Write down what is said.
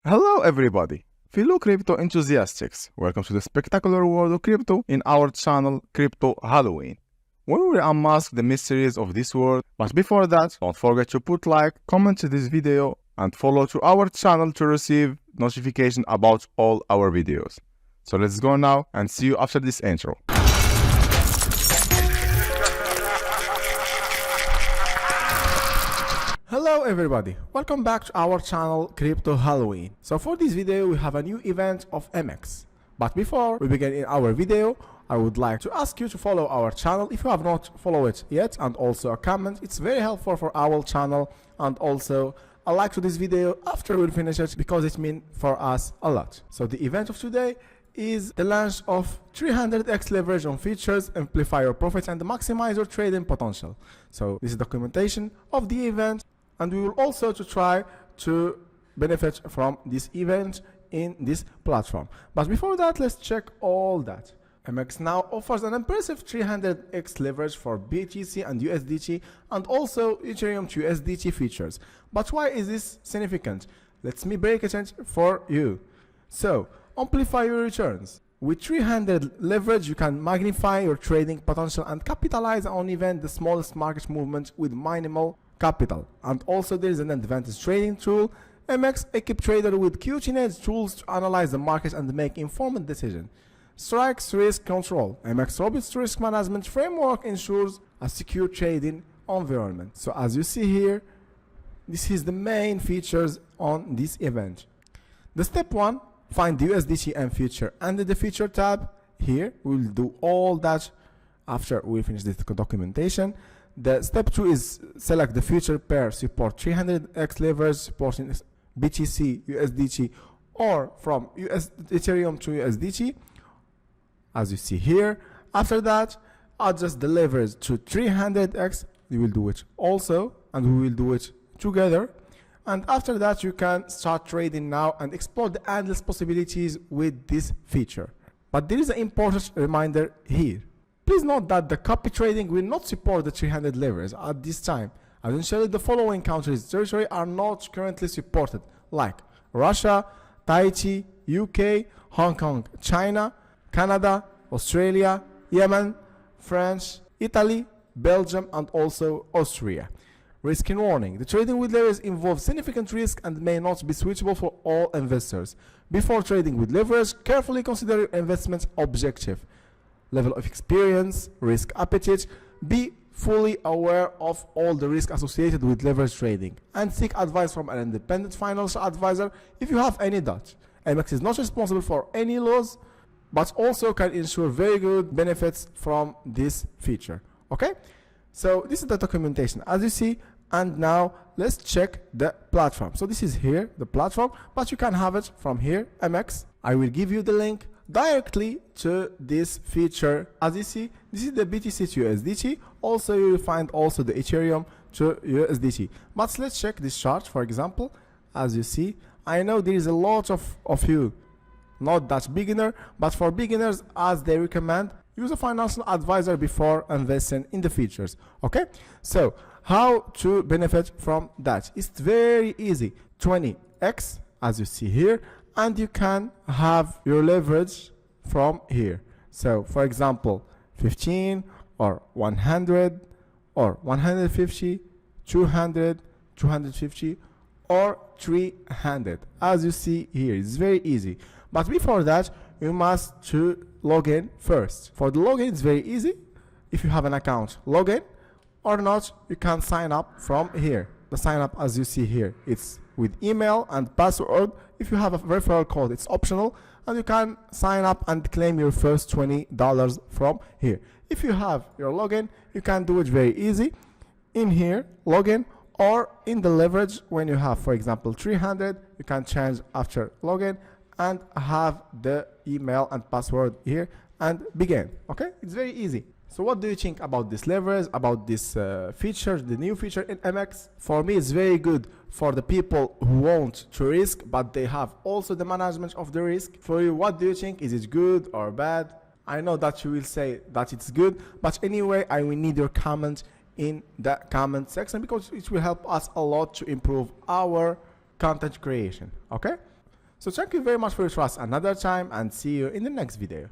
Hello everybody, fellow crypto enthusiasts. Welcome to the spectacular world of crypto in our channel Crypto Halloween, where we unmask the mysteries of this world. But before that, don't forget to put like, comment to this video and follow to our channel to receive notification about all our videos. So let's go now and see you after this intro. Hello everybody, welcome back to our channel Crypto Halloween. So for this video we have a new event of MEXC. But before we begin in our video, I would like to ask you to follow our channel if you have not followed it yet, and also a comment. It's very helpful for our channel, and also a like to this video after we finish it because it means for us a lot. So the event of today is the launch of 300x leverage on features, amplify your profits and maximize your trading potential. So this is documentation of the event, and we will also try to benefit from this event in this platform. But before that, let's check all that. MEXC now offers an impressive 300x leverage for BTC and USDT, and also Ethereum to USDT features. But why is this significant? Let me break it for you. So, amplify your returns. With 300 leverage, you can magnify your trading potential and capitalize on even the smallest market movement with minimal capital. And also there is an advanced trading tool. MEXC equip trader with cutting-edge tools to analyze the market and make informed decisions. Strikes risk control. MEXC robust risk management framework ensures a secure trading environment. So as you see here, this is the main features on this event. The step 1, find the USDT and future under the feature tab. Here we'll do all that after we finish this documentation. The step 2 is select the future pair support 300x leverage supporting BTC, USDT, or from Ethereum to USDT, as you see here. After that, adjust the leverage to 300x. We will do it also, and we will do it together. And after that, you can start trading now and explore the endless possibilities with this feature. But there is an important reminder here. Please note that the copy trading will not support the 300 leverage at this time. Essentially, the following countries' territory are not currently supported, like Russia, Tahiti, UK, Hong Kong, China, Canada, Australia, Yemen, France, Italy, Belgium, and also Austria. Risk and warning. The trading with leverage involves significant risk and may not be switchable for all investors. Before trading with leverage, carefully consider your investment objective, level of experience, risk appetite. Be fully aware of all the risk associated with leverage trading and seek advice from an independent financial advisor if you have any doubt. MEXC is not responsible for any loss, but also can ensure very good benefits from this feature. Okay, so this is the documentation as you see, and now let's check the platform. So this is here the platform, but you can have it from here, MEXC. I will give you the link directly to this feature. As you see, this is the BTC to USDT. Also you will find also the Ethereum to USDT. But let's check this chart, for example. As you see, I know there is a lot of you not that beginner, but for beginners, as they recommend, use a financial advisor before investing in the features. Okay, so how to benefit from that? It's very easy. 20x, as you see here, and you can have your leverage from here. So for example, 15 or 100 or 150, 200, 250 or 300. As you see here, it's very easy. But before that, you must to log in first. For the login, it's very easy. If you have an account, log in, or not, you can sign up from here. The sign up, as you see here, it's with email and password. If you have a referral code, it's optional, and you can sign up and claim your first $20 from here. If you have your login, you can do it very easy in here, login, or in the leverage. When you have, for example, 300, you can change after login and have the email and password here and begin. Okay, it's very easy. So what do you think about this leverage, about this feature, the new feature in MEXC? For me, it's very good for the people who want to risk, but they have also the management of the risk. For you, what do you think? Is it good or bad? I know that you will say that it's good, but anyway, I will need your comment in the comment section because it will help us a lot to improve our content creation. Okay? So thank you very much for your trust another time, and see you in the next video.